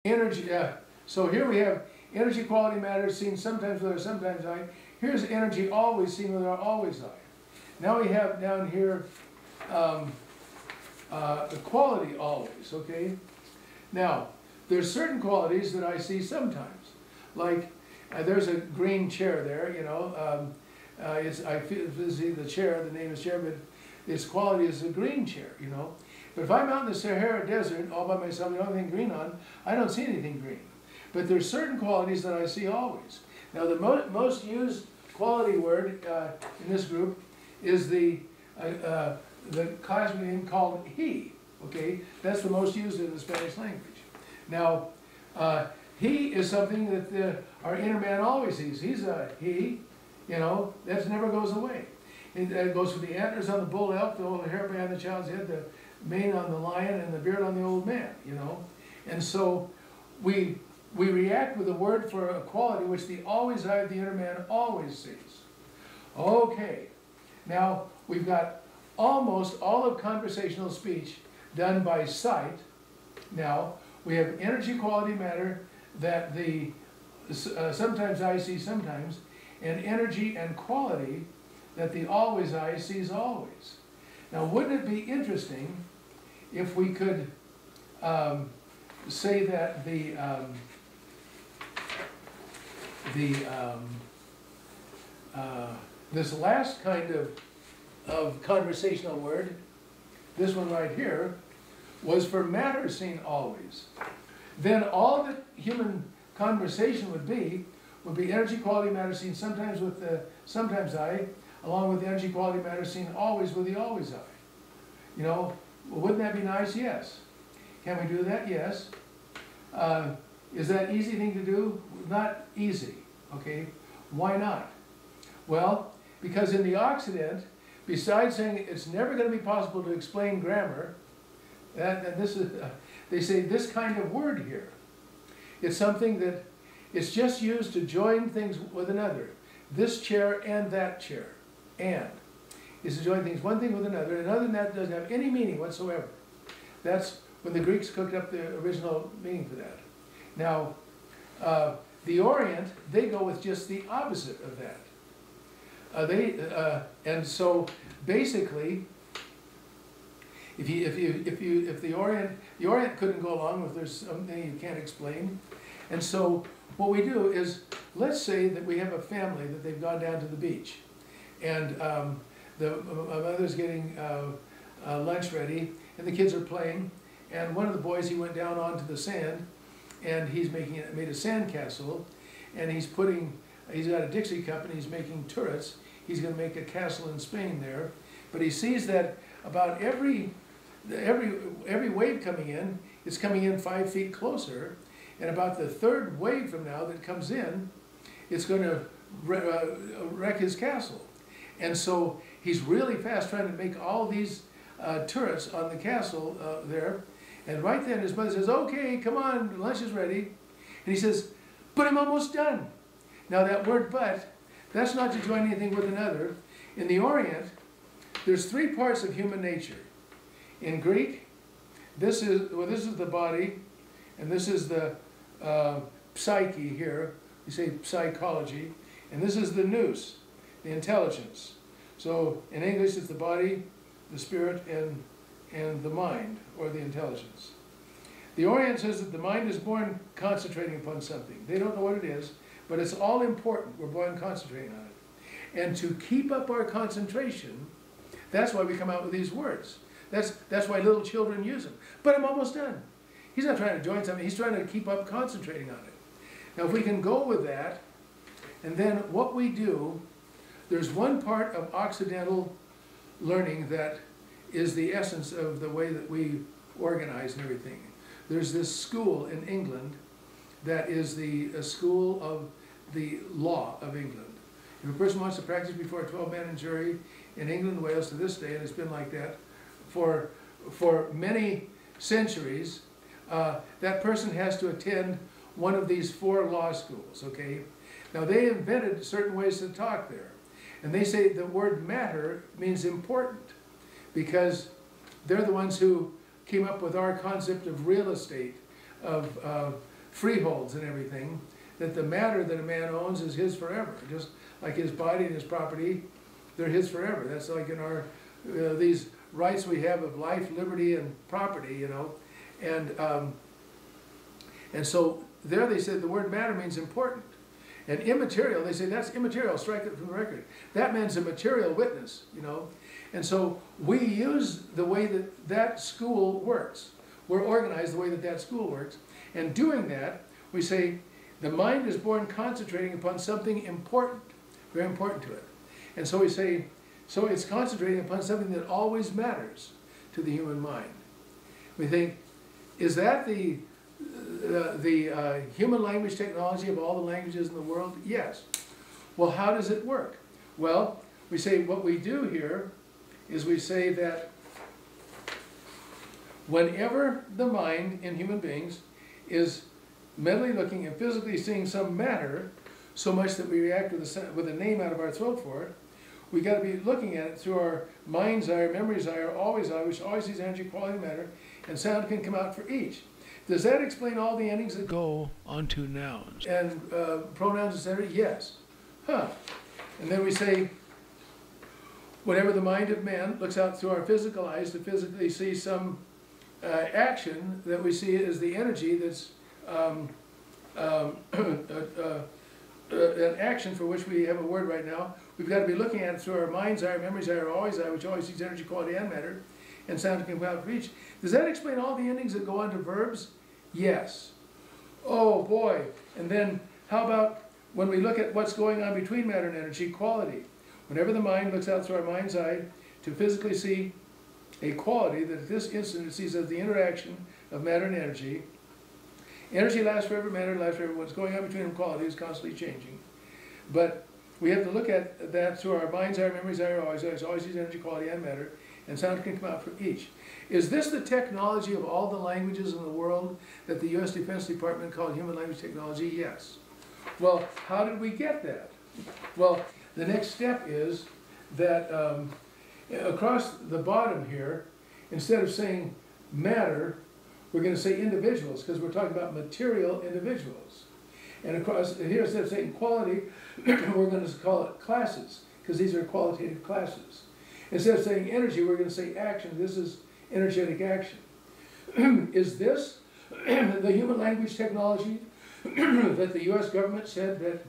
Energy, so here we have energy, quality, matter, seen sometimes with our sometimes eye. Here's energy always seen with our always eye. Now we have down here the quality always, okay? Now, there's certain qualities that I see sometimes. Like, there's a green chair there, you know. I see the chair, the name is chair, but its quality is a green chair, you know. But if I'm out in the Sahara Desert all by myself, the only thing green on, I don't see anything green. But there's certain qualities that I see always. Now the most used quality word in this group is the classical name called he. Okay, that's the most used in the Spanish language. Now he is something that our inner man always sees. He's a he, you know, that never goes away. It goes for the antlers on the bull elk, the old hair behind the child's head, the mane on the lion, and the beard on the old man, you know. And so we react with a word for a quality which the always eye of the inner man always sees. Okay, now we've got almost all of conversational speech done by sight. Now we have energy, quality, matter that the sometimes I see sometimes, and energy and quality that the always eye sees always. Now wouldn't it be interesting if we could say that this last kind of conversational word, this one right here, was for matter seen always. Then all that human conversation would be energy, quality, matter seen sometimes with the sometimes eye, along with the energy, quality, matter seen always with the always eye. You know, well, wouldn't that be nice? Yes. Can we do that? Yes. Is that an easy thing to do? Not easy. Okay. Why not? Well, because in the Occident, besides saying it's never going to be possible to explain grammar, and this is, they say this kind of word here. It's something that it's just used to join things with another. This chair and that chair. And is to join things one thing with another, and other than that, it doesn't have any meaning whatsoever. That's when the Greeks cooked up the original meaning for that. Now, the Orient, they go with just the opposite of that. And so basically, if the Orient couldn't go along with there's something you can't explain, and so what we do is, let's say that we have a family that they've gone down to the beach, and the mother's getting lunch ready, and the kids are playing, and one of the boys, he went down onto the sand, and he's made a sand castle, and he's got a Dixie cup, and he's making turrets. He's going to make a castle in Spain there, but he sees that about every wave coming in, it's coming in 5 feet closer, and about the third wave from now that comes in, it's going to wreck his castle. And so he's really fast trying to make all these turrets on the castle there. And right then his mother says, okay, come on, lunch is ready. And he says, but I'm almost done. Now that word but, that's not to join anything with another. In the Orient, there's 3 parts of human nature. In Greek, this is the body, and this is the psyche here. We say psychology. And this is the nous, the intelligence. So in English, it's the body, the spirit, and the mind, or the intelligence. The Orient says that the mind is born concentrating upon something. They don't know what it is, but it's all important. We're born concentrating on it. And to keep up our concentration, that's why we come out with these words. That's why little children use them. But I'm almost done. He's not trying to join something. He's trying to keep up concentrating on it. Now, if we can go with that, and then what we do, there's one part of Occidental learning that is the essence of the way that we organize and everything. There's this school in England that is a school of the law of England. If a person wants to practice before a 12-man jury in England and Wales to this day, and it's been like that for many centuries, that person has to attend one of these 4 law schools, okay? Now they invented certain ways to talk there. And they say the word matter means important because they're the ones who came up with our concept of real estate, of freeholds and everything, that the matter that a man owns is his forever. Just like his body and his property, they're his forever. That's like in our, these rights we have of life, liberty, and property, you know. And so there they said the word matter means important. And immaterial, they say that's immaterial, strike it from the record. That means a material witness, you know. And so we use the way that that school works. We're organized the way that that school works. And doing that, we say the mind is born concentrating upon something important, very important to it. And so we say, so it's concentrating upon something that always matters to the human mind. We think, is that the human language technology of all the languages in the world? Yes. Well, how does it work? Well, we say what we do here is we say that whenever the mind in human beings is mentally looking and physically seeing some matter, so much that we react with a name out of our throat for it, we got to be looking at it through our mind's eye, our memory's eye, our always eye, which always sees energy, quality, matter, and sound can come out for each. Does that explain all the endings that go onto nouns and pronouns, etc.? Yes. Huh. And then we say, whenever the mind of man looks out through our physical eyes to physically see some action, that we see as the energy that's an action for which we have a word right now. We've got to be looking at it through our mind's eye, our memory's eye, our always eye, which always sees energy, quality, and matter, and sound can come out for each. Does that explain all the endings that go on to verbs? Yes. Oh boy. And then how about when we look at what's going on between matter and energy, quality? Whenever the mind looks out through our mind's eye to physically see a quality that at this instant it sees as the interaction of matter and energy. Energy lasts forever, matter lasts forever. What's going on between them, quality, is constantly changing. But we have to look at that through our mind's eye, our memory's eye, our always sees energy, quality, and matter, and sound can come out from each. Is this the technology of all the languages in the world that the U.S. Defense Department called human language technology? Yes. Well, how did we get that? Well, the next step is that across the bottom here, instead of saying matter, we're going to say individuals, because we're talking about material individuals. And across here, instead of saying quality, we're going to call it classes, because these are qualitative classes. Instead of saying energy, we're going to say action. This is energetic action. Is this the human language technology that the U.S. government said that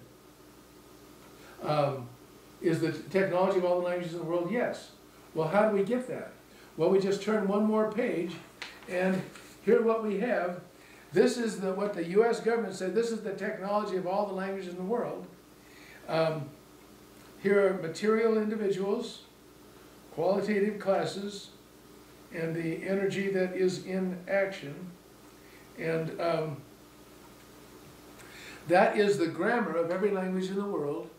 is the technology of all the languages in the world? Yes. Well, how do we get that? Well, we just turn one more page, and here what we have. This is what the U.S. government said. This is the technology of all the languages in the world. Here are material individuals, qualitative classes, and the energy that is in action. And that is the grammar of every language in the world.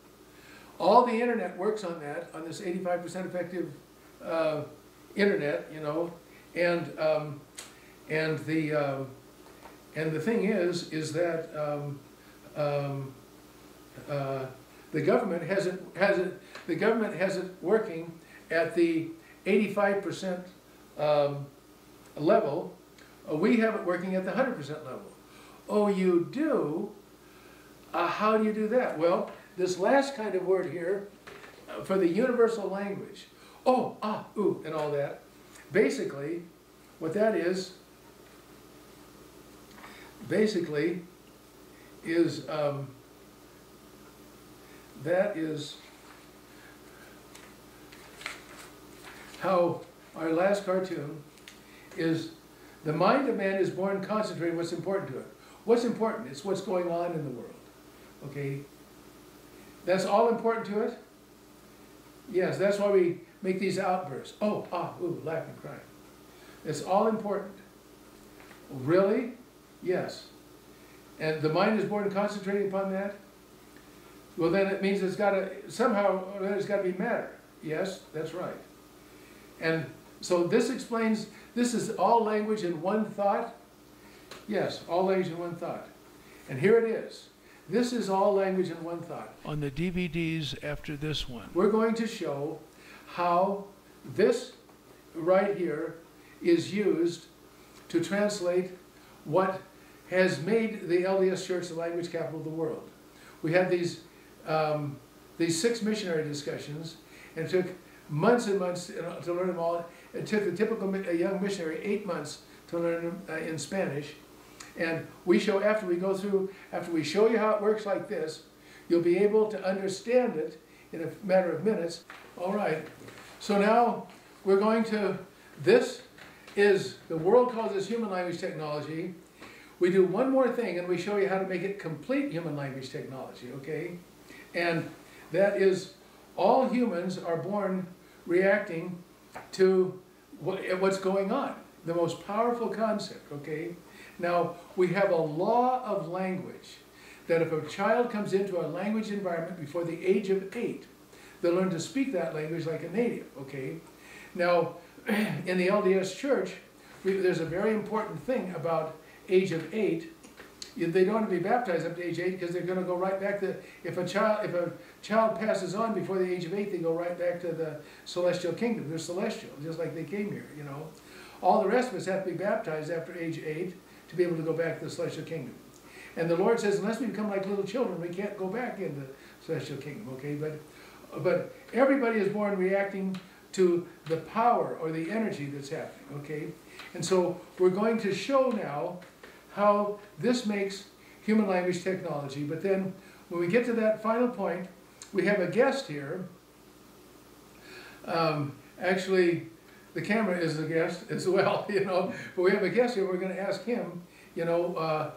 All the internet works on that, on this 85% effective internet, you know. And the thing is that the government has it working at the 85% level. We have it working at the 100% level. Oh, you do? How do you do that? Well, this last kind of word here, for the universal language, oh, ah, ooh, and all that, basically, what that is that is how our last cartoon is. The mind of man is born concentrating what's important to it. What's important? It's what's going on in the world. Okay? That's all important to it? Yes, that's why we make these outbursts. Oh, ah, ooh, laughing, crying. It's all important. Really? Yes. And the mind is born concentrating upon that? Well, then it means it's got to, somehow, there's got to be matter. Yes, that's right. And so this explains, this is all language in one thought? Yes, all language in one thought. And here it is. This is all language in one thought. On the DVDs after this one, we're going to show how this right here is used to translate what has made the LDS Church the language capital of the world. We had these 6 missionary discussions, and it took months and months to learn them all. It took the typical young missionary 8 months to learn them in Spanish. And we show, after we show you how it works like this, you'll be able to understand it in a matter of minutes. All right, so now we're going to, this is, the world calls this human language technology. We do one more thing and we show you how to make it complete human language technology, okay? And that is, all humans are born reacting to what's going on, the most powerful concept, okay? Now, we have a law of language, that if a child comes into a language environment before the age of 8, they'll learn to speak that language like a native, okay? Now, in the LDS Church, there's a very important thing about age of 8. They don't want to be baptized up to age 8 because they're going to go right back to, if a child passes on before the age of 8, they go right back to the celestial kingdom. They're celestial, just like they came here, you know. All the rest of us have to be baptized after age 8 to be able to go back to the celestial kingdom. And the Lord says, unless we become like little children, we can't go back into the celestial kingdom, okay? But everybody is born reacting to the power or the energy that's happening, okay? And so we're going to show now how this makes human language technology. But then when we get to that final point, we have a guest here. Actually, the camera is a guest as well, you know, but we have a guest here. We're going to ask him, you know,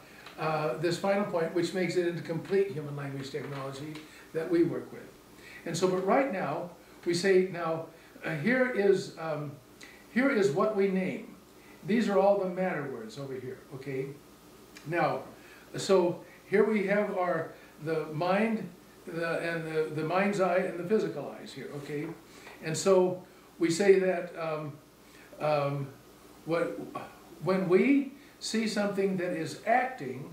this final point, which makes it into complete human language technology that we work with. And so, but right now, we say, now, here is what we name. These are all the matter words over here, okay? Now, so here we have the mind, the mind's eye and the physical eyes here, okay? And so we say that when we see something that is acting,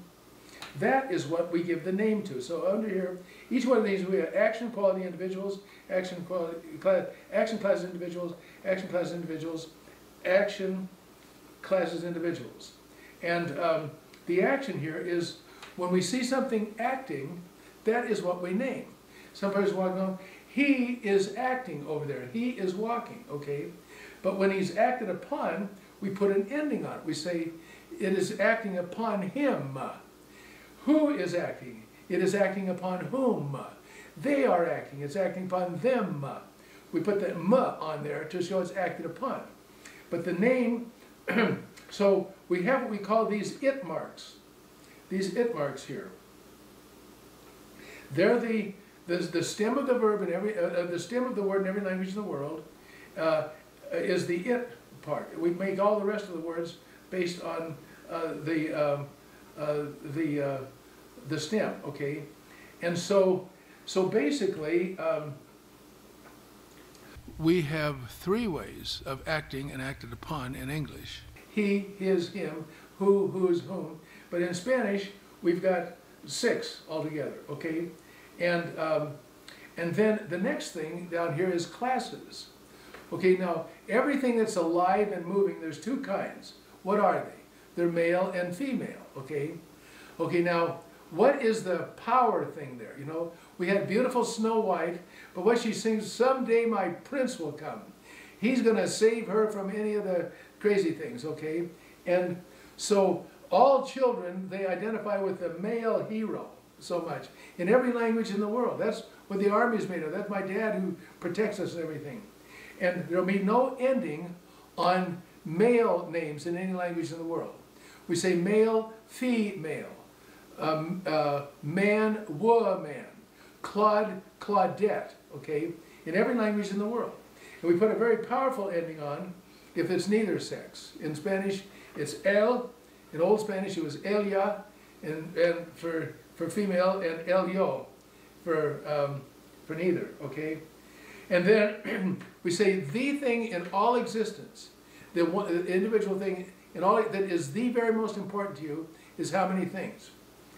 that is what we give the name to. So under here, each one of these, we have action quality individuals, action classes individuals, action classes individuals, action classes individuals. And the action here is when we see something acting, that is what we name. Some person walking on, he is acting over there, he is walking, okay? But when he's acted upon, we put an ending on it. We say, it is acting upon him. Who is acting? It is acting upon whom? They are acting, it's acting upon them. We put the m on there to show it's acted upon. But the name, so we have what we call these it marks. These it marks here. They're the stem of the verb in every, the stem of the word in every language in the world is the it part. We make all the rest of the words based on the stem, okay? And so basically, we have 3 ways of acting and acted upon in English. He, his, him, who is whom. But in Spanish, we've got 6 altogether, okay? And then the next thing down here is classes. Okay, now, everything that's alive and moving, there's 2 kinds. What are they? They're male and female, okay? Okay, now, what is the power thing there? You know, we had beautiful Snow White, but what she sings, someday my prince will come. He's going to save her from any of the crazy things, okay? And so all children, they identify with the male hero so much. In every language in the world. That's what the Army is made of. That's my dad who protects us and everything. And there'll be no ending on male names in any language in the world. We say male, female. Man, woman, Claude, Claudette, okay, in every language in the world. And we put a very powerful ending on if it's neither sex. In Spanish, it's el. In Old Spanish, it was ella, and for female, and el yo for neither, okay. And then we say the thing in all existence, the individual thing in all that is the very most important to you is how many things.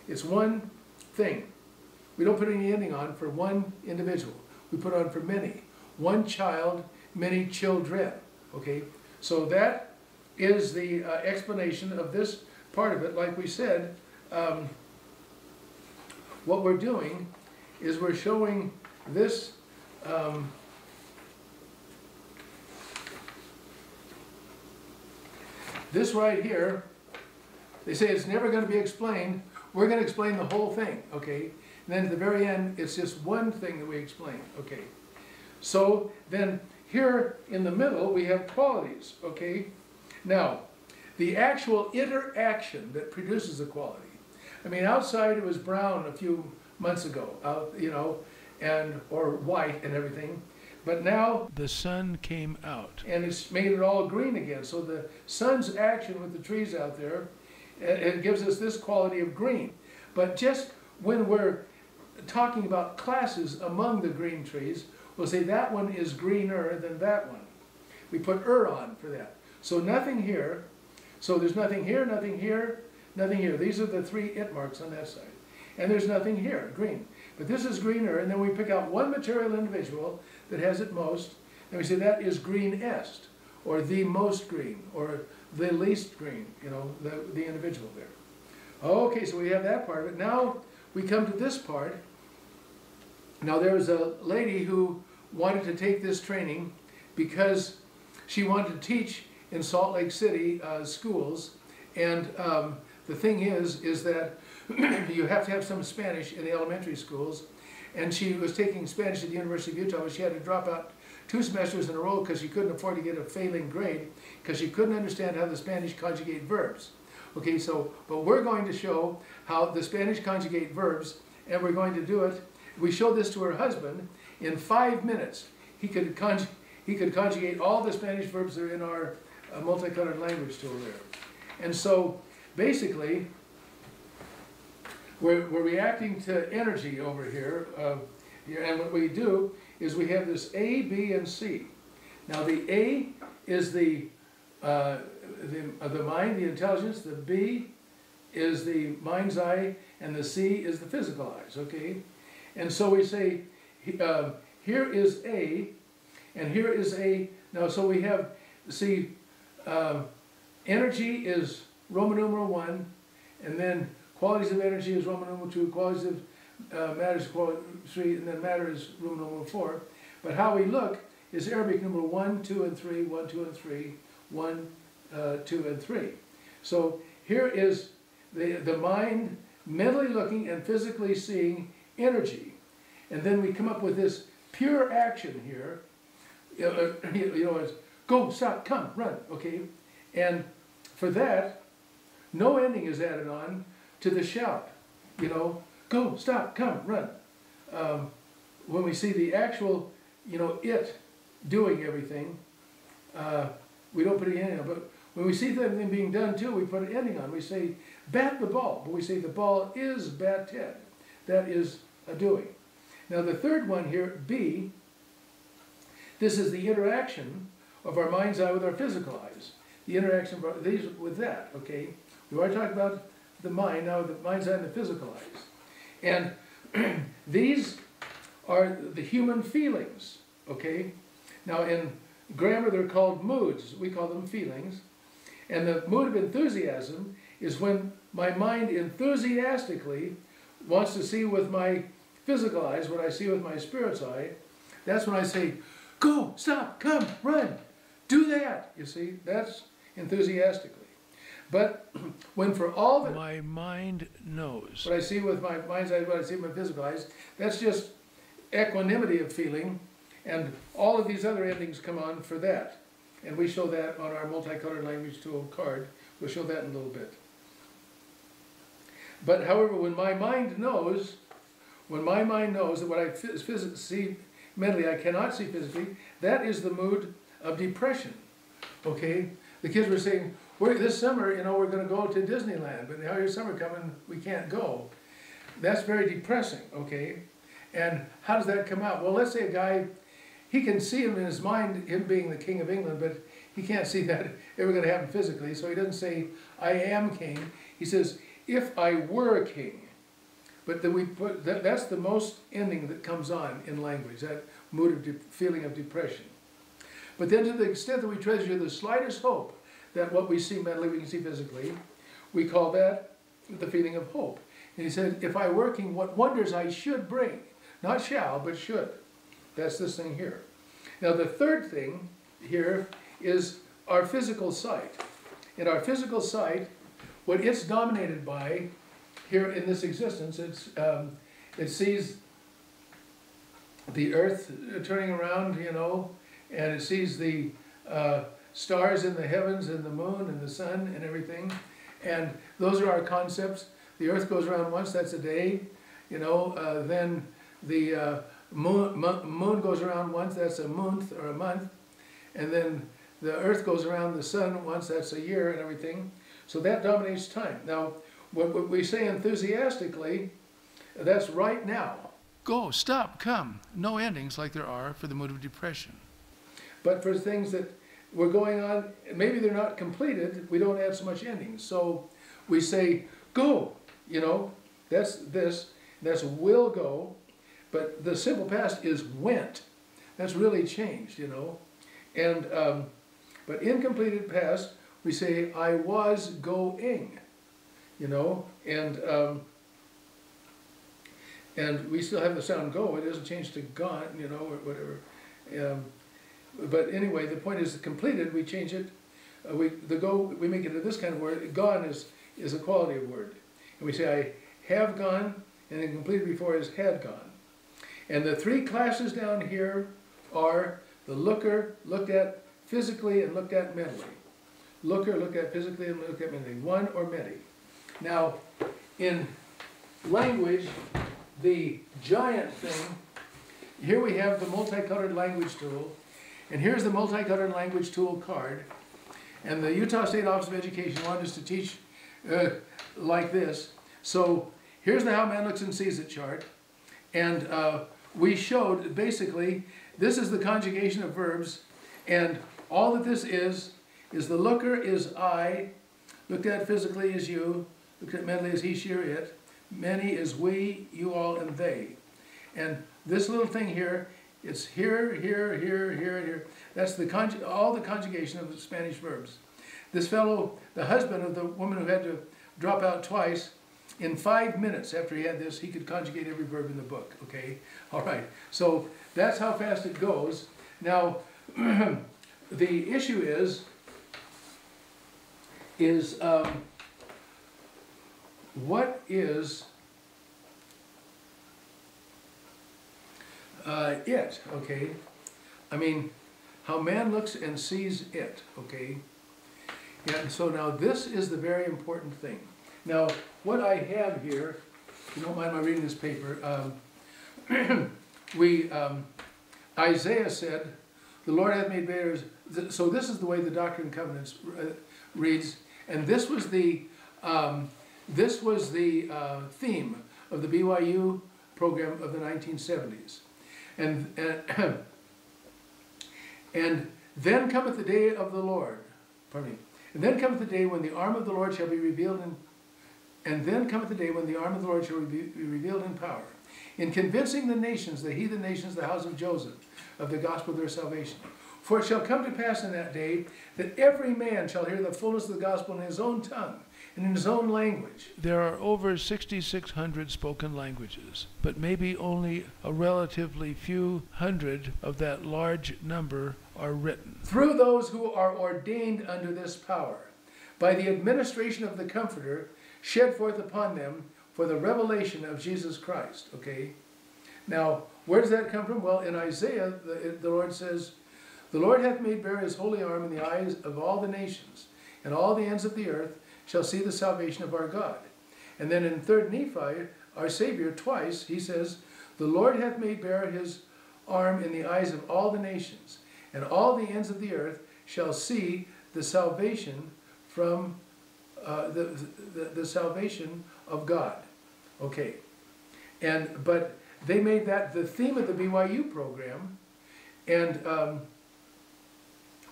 It's one thing. We don't put any ending on for one individual. We put on for many. One child, many children. Okay? So that is the explanation of this part of it, like we said, what we're doing is we're showing this this right here. They say it's never going to be explained. We're going to explain the whole thing, okay? And then at the very end, it's just one thing that we explain, okay? So then here in the middle, we have qualities, okay? Now, the actual interaction that produces a quality. I mean, outside it was brown a few months ago, you know, and or white and everything. But now the sun came out and it's made it all green again. So the sun's action with the trees out there, it gives us this quality of green. But just when we're talking about classes among the green trees, we'll say that one is greener than that one. We put on for that. So nothing here. So there's nothing here, nothing here, nothing here. These are the three it marks on that side. And there's nothing here, green. But this is greener, and then we pick out one material individual that has it most, and we say that is greenest, or the most green, or the least green, you know, the individual there. Okay, so we have that part of it. Now we come to this part. Now there was a lady who wanted to take this training because she wanted to teach in Salt Lake City schools, and the thing is that you have to have some Spanish in the elementary schools, and she was taking Spanish at the University of Utah, but she had to drop out 2 semesters in a row because she couldn't afford to get a failing grade because she couldn't understand how the Spanish conjugate verbs. Okay, so, but we're going to show how the Spanish conjugate verbs, and we're going to do it. We showed this to her husband in 5 minutes. He could conjugate all the Spanish verbs that are in our multicolored language tool there. And so, basically, we're reacting to energy over here, and what we do is we have this A, B, and C. Now the A is the mind, the intelligence. The B is the mind's eye, and the C is the physical eyes. Okay, and so we say here is A, and here is A. Now, so we have, see, energy is Roman numeral 1, and then qualities of energy is Roman numeral 2, qualities of matter is 3, and then matter is Roman numeral 4. But how we look is Arabic numeral 1, 2, and 3, 1, 2, and 3, 1, 2, and 3. So here is the mind mentally looking and physically seeing energy. And then we come up with this pure action here. You know, it's go, stop, come, run, okay? And for that, no ending is added on to the shout, you know, go, stop, come, run. When we see the actual, you know, it doing everything, we don't put an ending on. But when we see something being done too, we put an ending on. We say, bat the ball, but we say the ball is batted. That is a doing. Now the third one here, B, this is the interaction of our mind's eye with our physical eyes. The interaction of these with that, okay? We already talked about the mind, now the mind's eye and the physical eyes. And these are the human feelings, okay? Now in grammar they're called moods, we call them feelings. And the mood of enthusiasm is when my mind enthusiastically wants to see with my physical eyes what I see with my spirit's eye. That's when I say, go, stop, come, run, do that. You see, that's enthusiastically. But when for all that my mind knows what I see with my mind's eye, what I see with my physical eyes, that's just equanimity of feeling, and all of these other endings come on for that. And we show that on our multicolored language tool card. We'll show that in a little bit. But however, when my mind knows that what I see mentally I cannot see physically, that is the mood of depression. Okay? The kids were saying, this summer, you know, we're going to go to Disneyland, but now your summer coming, we can't go. That's very depressing, okay? And how does that come out? Well, let's say a guy, he can see him in his mind, him being the king of England, but he can't see that ever going to happen physically, so he doesn't say, I am king. He says, if I were king. But then we put, that's the most ending that comes on in language, that mood of feeling of depression. But then to the extent that we treasure the slightest hope that what we see mentally we can see physically, we call that the feeling of hope. And he said, if I working, what wonders I should bring. Not shall, but should. That's this thing here. Now the third thing here is our physical sight. In our physical sight, what it's dominated by here in this existence, it sees the earth turning around, you know, and it sees the stars in the heavens and the moon and the sun and everything. And those are our concepts. The earth goes around once, that's a day, you know, then the moon goes around once, that's a month or a month, and then the earth goes around the sun once, that's a year and everything. So that dominates time. Now, what we say enthusiastically, that's right now. Go, stop, come. No endings like there are for the mood of depression. But for things that were going on, maybe they're not completed, we don't add so much endings. So we say, go, you know, that's this, that's will go, but the simple past is went. That's really changed, you know. And, but in completed past, we say, I was going, you know, and we still have the sound go. It doesn't change to gone, you know, or whatever. But anyway, the point is completed, we change it. The go, we make it into this kind of word. Gone is a quality of word. And we say, I have gone, and then completed before is had gone. And the three classes down here are the looker, looked at physically and looked at mentally. Looker, looked at physically and looked at mentally. One or many. Now, in language, the giant thing, here we have the multicolored language tool, and here's the multicolored language tool card. And the Utah State Office of Education wanted us to teach like this. So here's the How Man Looks and Sees It chart. And we showed, basically, this is the conjugation of verbs, and all that this is the looker is I, looked at physically is you, looked at mentally is he, she, or it, many is we, you all, and they. And this little thing here, it's here, here, here, here, and here. That's the all the conjugation of the Spanish verbs. This fellow, the husband of the woman who had to drop out twice, in 5 minutes after he had this, he could conjugate every verb in the book, okay? All right, so that's how fast it goes. Now, the issue is what is it, okay? I mean, how man looks and sees it, okay? Yeah, and so now this is the very important thing. Now, what I have here, if you don't mind my reading this paper, Isaiah said, the Lord hath made bare his, so this is the way the Doctrine and Covenants reads, and this was the theme of the BYU program of the 1970s. And then cometh the day of the Lord, pardon me, and then cometh the day when the arm of the Lord shall be revealed in, and then cometh the day when the arm of the Lord shall be revealed in power, in convincing the nations, the heathen nations, the house of Joseph, of the gospel of their salvation. For it shall come to pass in that day that every man shall hear the fullness of the gospel in his own tongue and in his own language. There are over 6,600 spoken languages, but maybe only a relatively few hundred of that large number are written. Through those who are ordained under this power, by the administration of the Comforter, shed forth upon them for the revelation of Jesus Christ, okay? Now, where does that come from? Well, in Isaiah, the Lord says, the Lord hath made bare his holy arm in the eyes of all the nations, and all the ends of the earth shall see the salvation of our God. And then in 3rd Nephi, our Savior, twice, he says, the Lord hath made bare his arm in the eyes of all the nations, and all the ends of the earth shall see the salvation from the salvation of God. Okay. But they made that the theme of the BYU program, and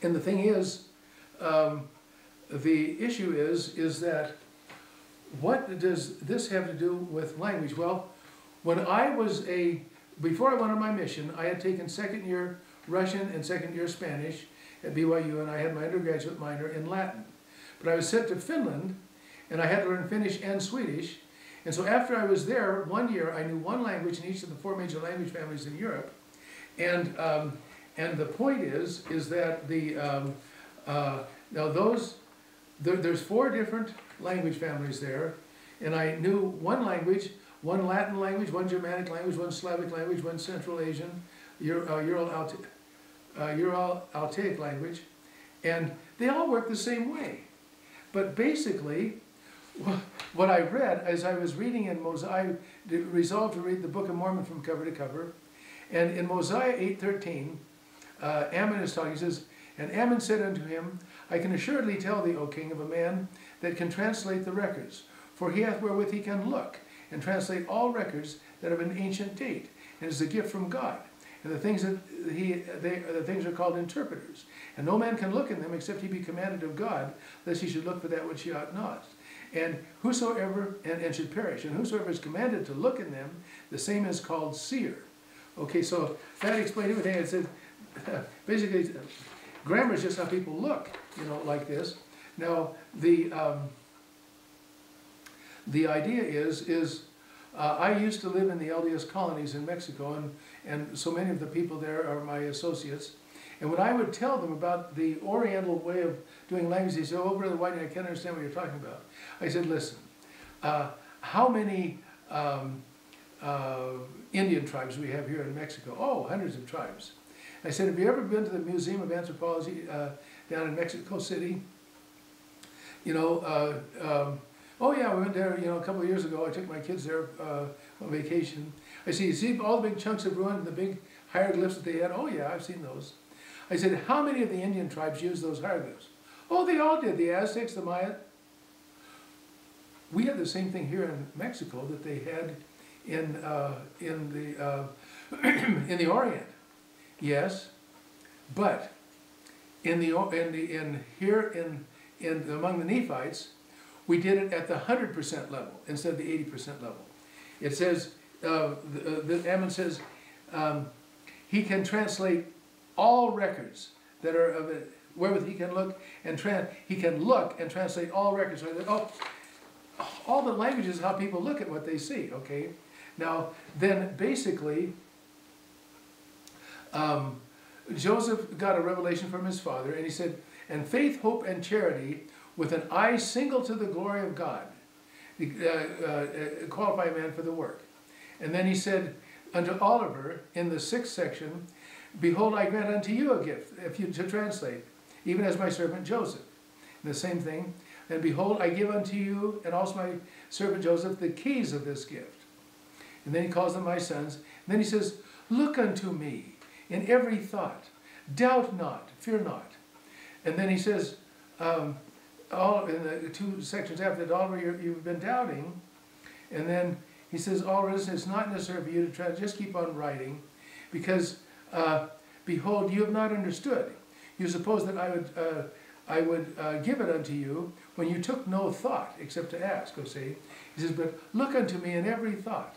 the thing is, the issue is that what does this have to do with language? Well, when I was before I went on my mission, I had taken 2nd year Russian and 2nd year Spanish at BYU, and I had my undergraduate minor in Latin. But I was sent to Finland, and I had to learn Finnish and Swedish. And so after I was there 1 year, I knew one language in each of the 4 major language families in Europe. And the point is that now there's 4 different language families there, and I knew one language, one Latin language, one Germanic language, one Slavic language, one Central Asian, Ural-Altaic language, and they all work the same way. But basically, what I read as I was reading in Mosiah, I resolved to read the Book of Mormon from cover to cover, and in Mosiah 8:13, Ammon is talking, he says, "And Ammon said unto him, I can assuredly tell thee, O king, of a man that can translate the records, for he hath wherewith he can look, and translate all records that of an ancient date, and is a gift from God. And the things that the things are called interpreters. And no man can look in them except he be commanded of God, lest he should look for that which he ought not. And whosoever, and should perish, and whosoever is commanded to look in them, the same is called seer." Okay, so that explained everything. It said, basically, grammar is just how people look, you know, like this. Now, the idea is I used to live in the LDS colonies in Mexico, and so many of the people there are my associates. And when I would tell them about the Oriental way of doing language, they said, "Oh, Brother Whiting, I can't understand what you're talking about." I said, "Listen, how many Indian tribes we have here in Mexico?" "Oh, hundreds of tribes." I said, "Have you ever been to the Museum of Anthropology down in Mexico City?" You know, "Oh yeah, we went there, you know, a couple of years ago. I took my kids there on vacation." I said, "You see all the big chunks of ruin and the big hieroglyphs that they had?" "Oh yeah, I've seen those." I said, "How many of the Indian tribes used those hieroglyphs?" "Oh, they all did. The Aztecs, the Maya." We have the same thing here in Mexico that they had in the Orient. Yes, but among the Nephites, we did it at the 100% level instead of the 80% level. It says, Ammon says, he can translate all records that are of it, wherewith he can look and translate all records. So I said, oh, all the languages is how people look at what they see. Okay, now then basically, Joseph got a revelation from his father, and he said, "And faith, hope, and charity, with an eye single to the glory of God, qualify a man for the work." And then he said unto Oliver in the 6th section, "Behold, I grant unto you a gift," if you to translate, "even as my servant Joseph." And the same thing, "And behold, I give unto you, and also my servant Joseph, the keys of this gift." And then he calls them my sons. And then he says, "Look unto me in every thought, doubt not, fear not." And then he says, all in the 2 sections after that, "Oliver, you've been doubting." And then he says, "Oliver, it's not necessary for you to try, just keep on writing, because behold, you have not understood. You suppose that I would give it unto you when you took no thought except to ask." Oh, see, he says, "But look unto me in every thought."